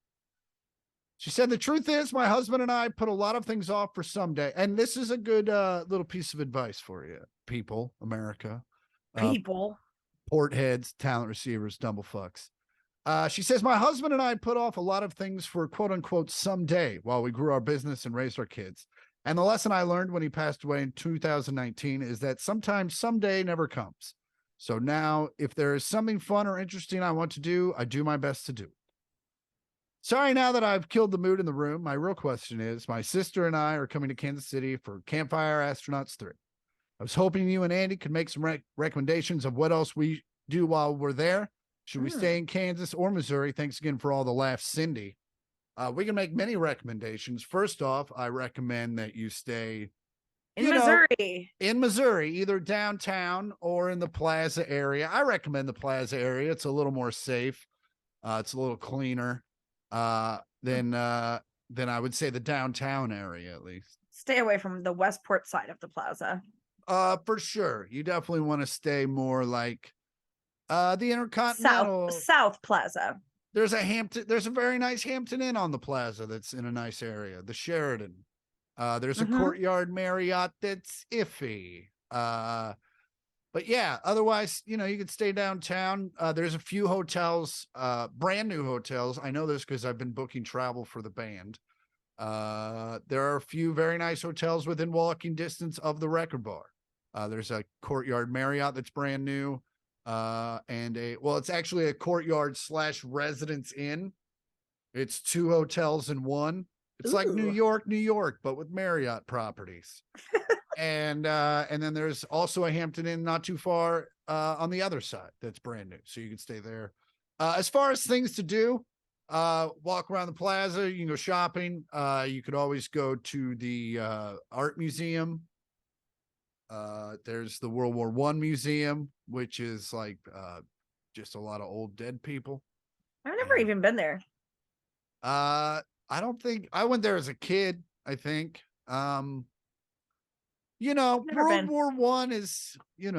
She said, the truth is my husband and I put a lot of things off for someday. And this is a good little piece of advice for you, people, America. People. Port heads, talent receivers, dumble fucks. She says, my husband and I put off a lot of things for quote unquote someday while we grew our business and raised our kids. And the lesson I learned when he passed away in 2019 is that sometimes someday never comes. So now if there is something fun or interesting I want to do, I do my best to do. Sorry, now that I've killed the mood in the room, my real question is, my sister and I are coming to Kansas City for Campfire Astronauts 3. I was hoping you and Andy could make some recommendations of what else we do while we're there. Should we stay in Kansas or Missouri? Thanks again for all the laughs, Cindy. We can make many recommendations. First off, I recommend that you stay in Missouri. In Missouri, either downtown or in the Plaza area. I recommend the Plaza area. It's a little more safe. It's a little cleaner than I would say the downtown area, at least. Stay away from the Westport side of the Plaza. For sure. You definitely want to stay more like The Intercontinental. South Plaza. There's a very nice Hampton Inn on the plaza that's in a nice area. The Sheridan. There's a Courtyard Marriott that's iffy. But yeah, otherwise, you could stay downtown. There's a few hotels, brand new hotels. I know this because I've been booking travel for the band. There are a few very nice hotels within walking distance of the Record Bar. There's a Courtyard Marriott that's brand new. And it's actually a Courtyard / Residence Inn. It's 2 hotels in one. It's like New York, but with Marriott properties. And then there's also a Hampton Inn not too far on the other side that's brand new. So you can stay there. As far as things to do, walk around the plaza, you can go shopping. You could always go to the art museum. There's the World War I museum, which is like just a lot of old dead people. I've never even been there. I don't think I went there as a kid, I think. World War I is, it's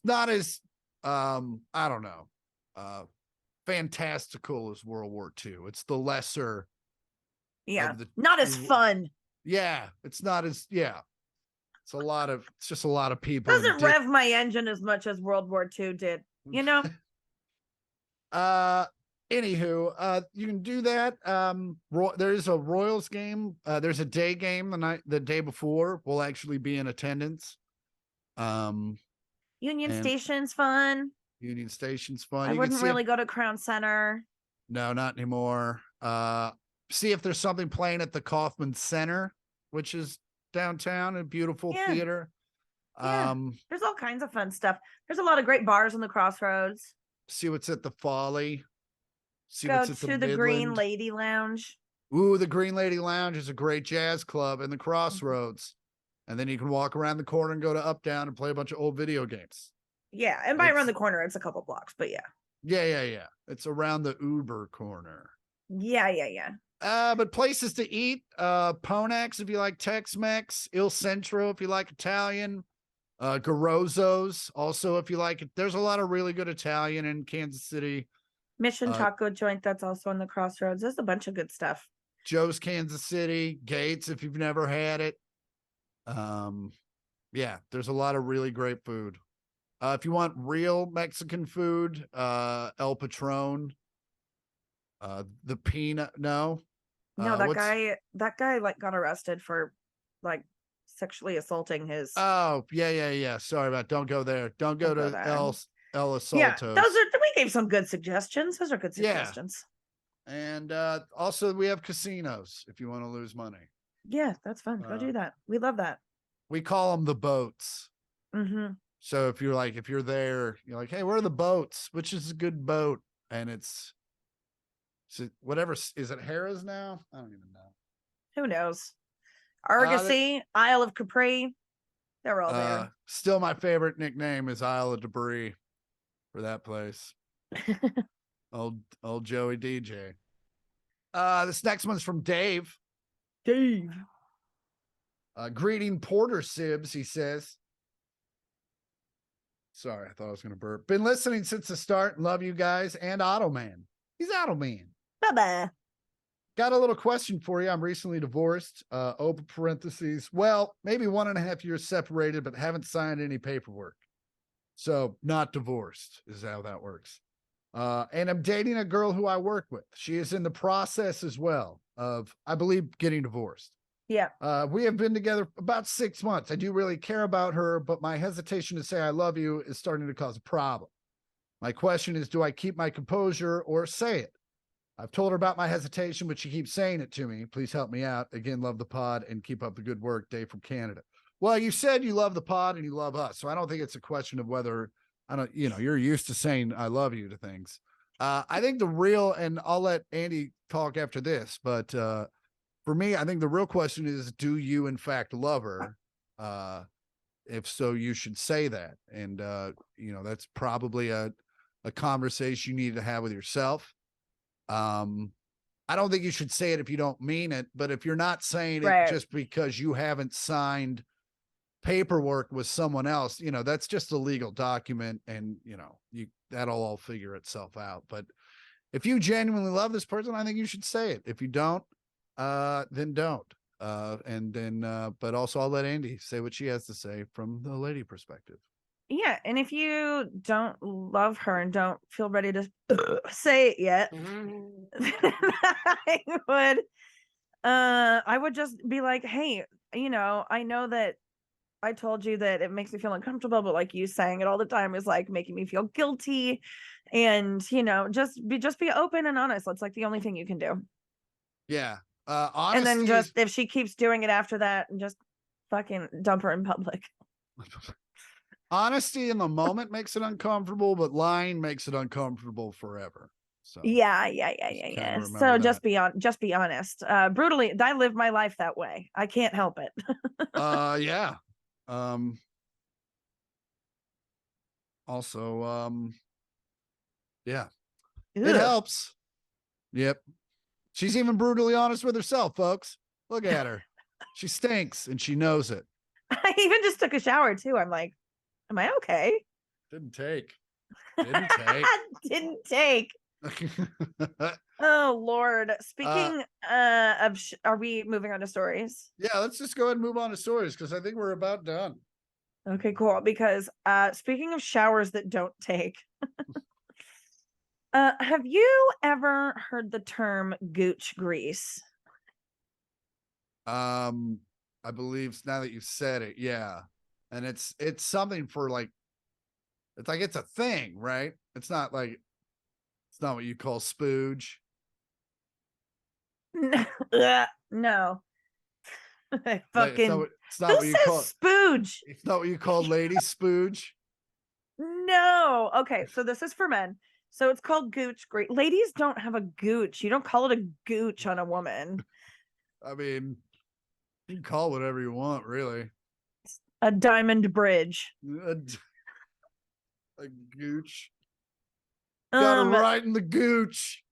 not as I don't know, fantastical as World War II. It's the lesser. Yeah. Not as fun. Yeah. It's not as, yeah. It's just a lot of people. Doesn't rev my engine as much as World War II did, Anywho, you can do that. There's a Royals game. There's a day game the day before. We'll actually be in attendance. Union Station's fun. Union Station's fun. I wouldn't really go to Crown Center. No, not anymore. See if there's something playing at the Kaufman Center, which is downtown, a beautiful theater. Yeah. There's all kinds of fun stuff. There's a lot of great bars on the Crossroads. See what's at the Folly. Go to the Green Lady Lounge. Ooh, the Green Lady Lounge is a great jazz club in the Crossroads. And then you can walk around the corner and go to Up Down and play a bunch of old video games. Yeah, and by around the corner, it's a couple blocks, but yeah. Yeah. It's around the Uber corner. Yeah. But places to eat, Ponax if you like Tex-Mex, Il Centro if you like Italian, Garozzo's also if you like it. There's a lot of really good Italian in Kansas City. Mission Taco Joint, that's also on the Crossroads. There's a bunch of good stuff. Joe's Kansas City, Gates if you've never had it. Yeah, there's a lot of really great food. If you want real Mexican food, El Patron, the peanut. No, that guy like got arrested for like sexually assaulting his. Oh yeah. Sorry about. Don't go there. Don't go to El Asaltos. Yeah, we gave some good suggestions. Those are good suggestions. Yeah. And also we have casinos if you want to lose money. Yeah, that's fun. Go do that. We love that. We call them the boats. Mm-hmm. So if you're there, you're like, hey, where are the boats? Which is a good boat? And it's whatever. Is it Harrah's now? I don't even know. Who knows? Argosy, Isle of Capri. They're all there. Still, my favorite nickname is Isle of Debris for that place. old Joey DJ. This next one's from Dave. Greeting Porter Sibs, he says. Sorry, I thought I was going to burp. Been listening since the start. Love you guys. And Automan. He's Automan. Bye-bye. Got a little question for you. I'm recently divorced. Open parentheses. Well, maybe 1.5 years separated, but haven't signed any paperwork. So not divorced is how that works. And I'm dating a girl who I work with. She is in the process as well of, I believe, getting divorced. Yeah. We have been together about 6 months. I do really care about her, but my hesitation to say I love you is starting to cause a problem. My question is, do I keep my composure or say it? I've told her about my hesitation, but she keeps saying it to me. Please help me out. Again, love the pod and keep up the good work. Dave from Canada. Well, you said you love the pod and you love us. So I don't think it's a question of whether you're used to saying I love you to things. I think and I'll let Andi talk after this, but for me, I think the real question is, do you in fact love her? If so, you should say that. And, that's probably a conversation you need to have with yourself. I don't think you should say it if you don't mean it, but if you're not saying it just because you haven't signed paperwork with someone else, that's just a legal document, and that'll all figure itself out. But if you genuinely love this person, I think you should say it. If you don't, then don't. But also I'll let Andi say what she has to say from the lady perspective. Yeah, and if you don't love her and don't feel ready to say it yet, I would just be like, hey, I know that I told you that it makes me feel uncomfortable, but like you saying it all the time is like making me feel guilty. And just be open and honest. That's like the only thing you can do. Yeah. And then just if she keeps doing it after that, just fucking dump her in public. Honesty in the moment makes it uncomfortable, but lying makes it uncomfortable forever. So yeah. So just be honest. Brutally, I live my life that way. I can't help it. Yeah. Also, yeah, it helps. Yep. She's even brutally honest with herself, folks. Look at her. She stinks and she knows it. I even just took a shower too. I'm like, am I okay? Didn't take. Didn't take. Oh Lord. Speaking of are we moving on to stories? Yeah, let's just go ahead and move on to stories because I think we're about done. Okay, cool. Because speaking of showers that don't take, have you ever heard the term gooch grease? I believe now that you've said it, yeah. And it's something for like, it's a thing, right? It's not what you call spooge. No. Fucking it's not what you call spooge. It's not what you call lady spooge. No. Okay, so this is for men. So it's called gooch grease. Ladies don't have a gooch. You don't call it a gooch on a woman. I mean, you can call it whatever you want, really. A diamond bridge. A gooch. Got it right in the gooch.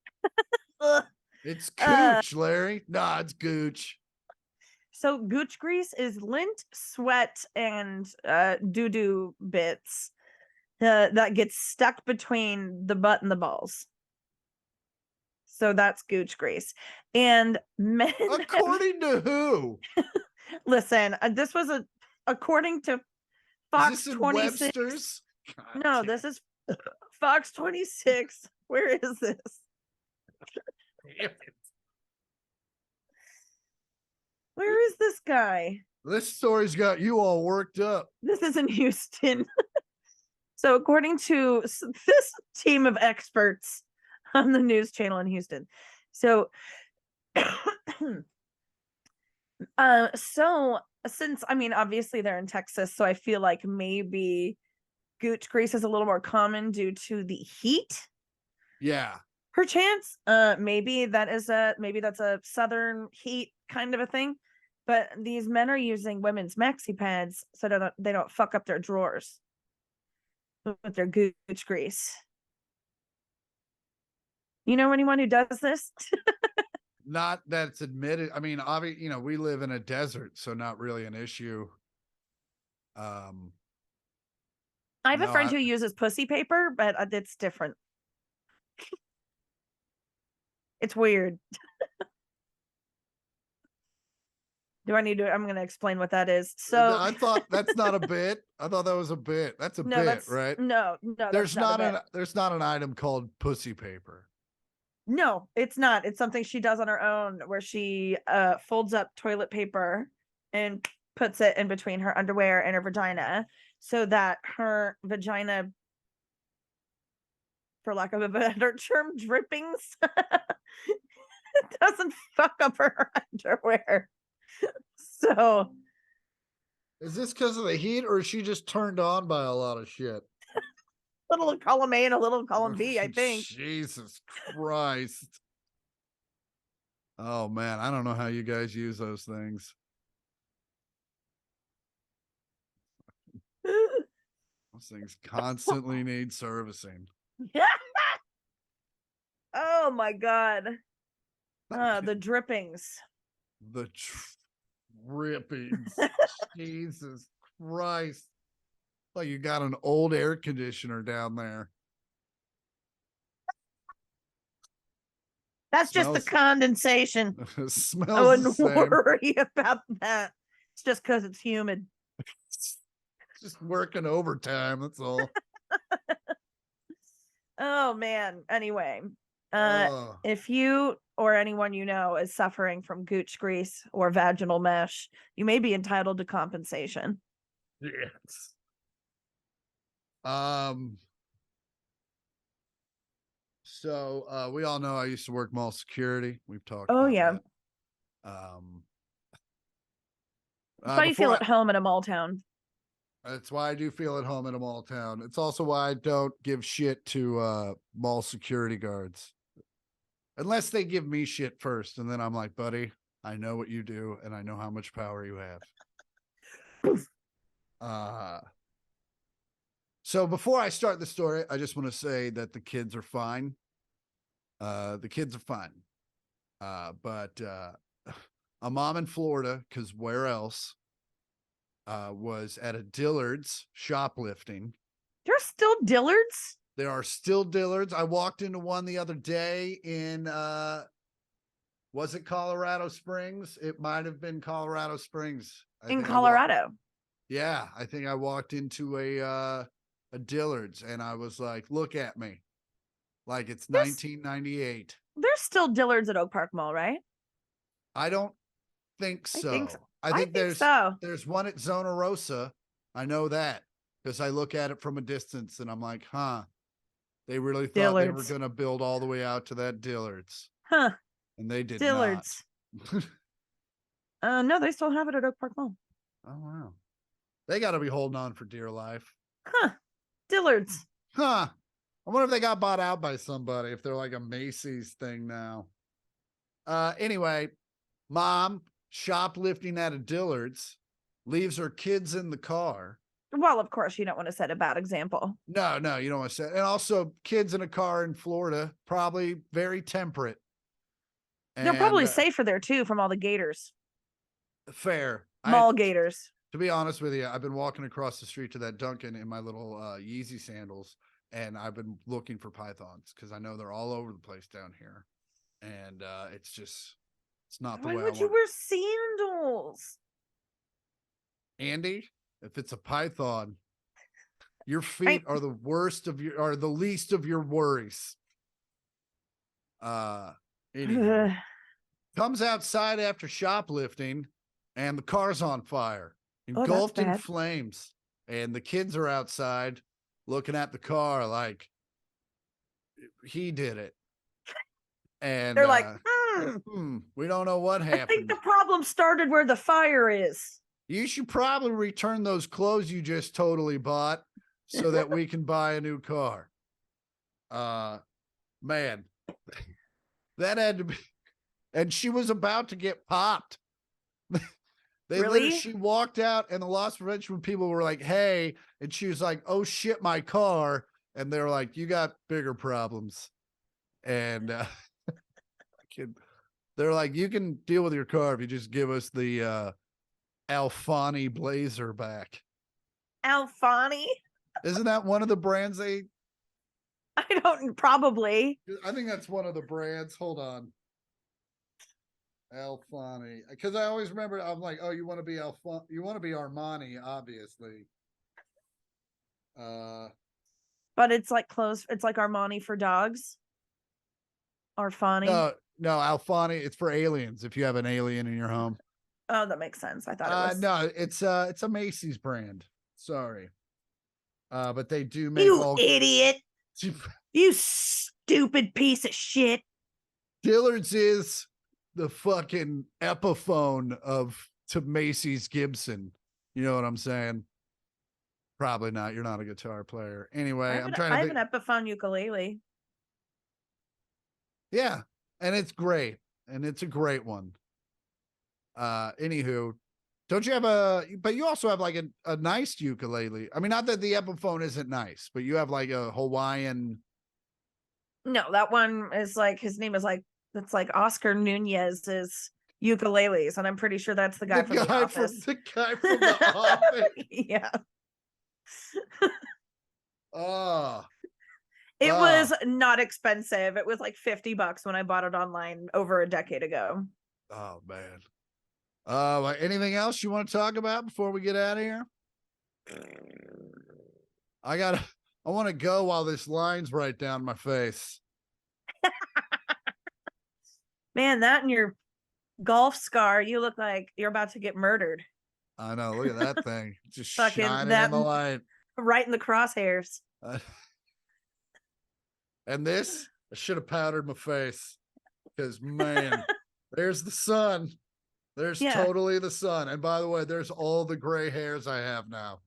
It's gooch, Larry. Nah, it's gooch. So gooch grease is lint, sweat, and doo-doo bits that gets stuck between the butt and the balls. So that's gooch grease. And men, according to who? Listen, this was according to Fox 26. Webster's? No, this is Fox 26. Where is this? Damn it. Where is this guy? This story's got you all worked up. This is in Houston. So according to this team of experts on the news channel in Houston. So so since obviously they're in Texas, so I feel like maybe gooch grease is a little more common due to the heat. Yeah. Perchance. Maybe that's a southern heat kind of a thing. But these men are using women's maxi pads so that they don't fuck up their drawers with their gooch grease. You know anyone who does this? Not that's admitted. I mean, obviously, we live in a desert, so not really an issue. I have a friend who uses pussy paper, but it's different. It's weird. I'm going to explain what that is. So I thought that's not a bit. I thought that was a bit. That's a bit, right? No. There's not an item called pussy paper. No, it's not. It's something she does on her own where she folds up toilet paper and puts it in between her underwear and her vagina so that her vagina, for lack of a better term, drippings doesn't fuck up her underwear. So is this because of the heat, or is she just turned on by a lot of shit? A little column A and a little column B, I think. Jesus Christ. Oh man, I don't know how you guys use those things. Those things constantly need servicing. Oh my God. The drippings. The drippings. Jesus Christ. Like you got an old air conditioner down there. That's just the Smells- condensation. I Smells the wouldn't same. worry about that. It's just because it's humid. Just working overtime. That's all. Oh man. Anyway, Oh, if you or anyone you know is suffering from gooch grease or vaginal mesh, you may be entitled to compensation. yes. So we all know I used to work mall security. We've talked Oh about yeah. that. That's why you feel at home in a mall town. That's why I do feel at home in a mall town. It's also why I don't give shit to mall security guards. Unless they give me shit first, and then I'm like, buddy, I know what you do and I know how much power you have. So before I start the story, I just want to say that the kids are fine. The kids are fine. But a mom in Florida, because where else, was at a Dillard's shoplifting. There's still Dillards? There are still Dillards. I walked into one the other day in was it Colorado Springs? It might have been Colorado Springs. In Colorado. Yeah, I think I walked into a Dillard's and I was like, look at me. Like it's 1998. There's still Dillards at Oak Park Mall, right? I don't think so. I think there's one at Zona Rosa. I know that because I look at it from a distance and I'm like, huh, they really thought they were going to build all the way out to that Dillard's. Huh. And they did Dillard's. not. No, they still have it at Oak Park Mall. Oh, wow. They got to be holding on for dear life. Huh. Dillard's. Huh. I wonder if they got bought out by somebody, if they're like a Macy's thing now. Anyway, mom shoplifting at a Dillard's, leaves her kids in the car. Well, of course, you don't want to set a bad example. No, you don't want to set. And also, kids in a car in Florida, probably very temperate. They're probably safer there too from all the gators. Fair. Mall gators. To be honest with you, I've been walking across the street to that Dunkin' in my little Yeezy sandals, and I've been looking for pythons because I know they're all over the place down here. And it's not the way I want. Why would you wear sandals? Andy, if it's a python, your feet are the least of your worries. Anyway, comes outside after shoplifting and the car's on fire, engulfed in flames. And the kids are outside looking at the car like he did it. And they're like, we don't know what happened. I think the problem started where the fire is. You should probably return those clothes you just totally bought so that we can buy a new car. Man, that had to be, and she was about to get popped. She walked out and the loss prevention people were like, hey, and she was like, oh shit, my car. And they're like, you got bigger problems. And they're like, you can deal with your car if you just give us the Alfani blazer back. Alfani? Isn't that one of the brands probably. I think that's one of the brands. Hold on. Alfani. Because I always remember, I'm like, oh, you want to be you want to be Armani, obviously. But it's like clothes, it's like Armani for dogs. Arfani. No, Alfani, it's for aliens if you have an alien in your home. Oh, that makes sense. I thought it was. No, it's a Macy's brand. Sorry. But they do make idiot. You stupid piece of shit. Dillard's is the fucking Epiphone to Macy's Gibson. You know what I'm saying? Probably not. You're not a guitar player. Anyway, I have an Epiphone ukulele. Yeah, and it's great. And it's a great one. Anywho, don't you have but you also have like a nice ukulele. I mean, not that the Epiphone isn't nice, but you have like a Hawaiian. No, that one is like, his name is like, it's like Oscar Nunez's ukuleles, and I'm pretty sure that's the guy from the office. The guy from the office. Yeah. Oh. It was not expensive. It was like $50 when I bought it online over a decade ago. Oh man. Anything else you want to talk about before we get out of here? I want to go while this line's right down my face. Man, that and your golf scar, you look like you're about to get murdered. I know. Look at that thing. Just Fucking shining that in the light. Right in the crosshairs. And this, I should have powdered my face. Because, man, there's the sun. There's totally the sun. And by the way, there's all the gray hairs I have now.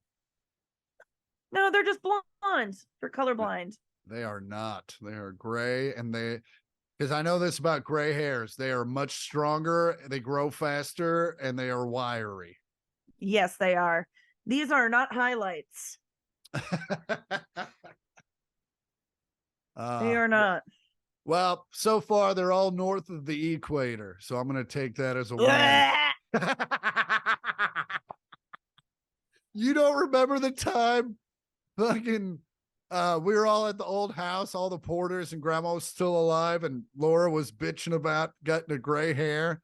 No, they're just blonde. They're colorblind. They are not. They are gray. And because I know this about gray hairs, they are much stronger, they grow faster, and they are wiry. Yes, they are. These are not highlights. They are not. Well, so far they're all north of the equator, so I'm going to take that as a win. You don't remember the time fucking we were all at the old house, all the Porters, and Grandma was still alive, and Laura was bitching about getting a gray hair.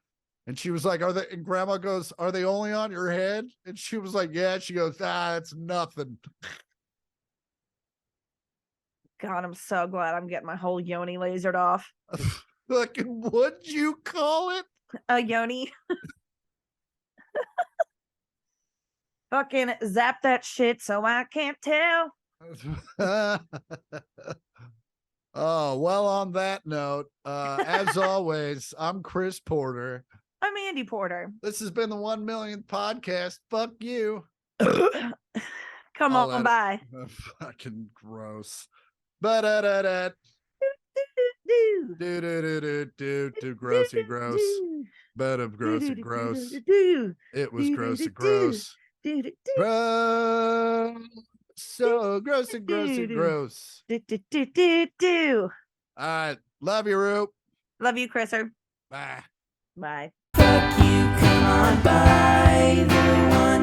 And she was like, and Grandma goes, "Are they only on your head?" And she was like, "Yeah." She goes, "It's nothing." God, I'm so glad I'm getting my whole yoni lasered off. Fucking, what'd you call it? A yoni. Fucking zap that shit so I can't tell. Oh, well, on that note, as always, I'm Chris Porter. I'm Andi Porter. This has been the 1 millionth podcast. Fuck you. Come on by. Fucking gross. Ba-da-da-da. Do grossy gross. But of grossy gross. It was grossy gross. So grossy grossy gross. All right. Love you, Roop. Love you, Chriser. Bye. Bye. Fuck you, come on by the one.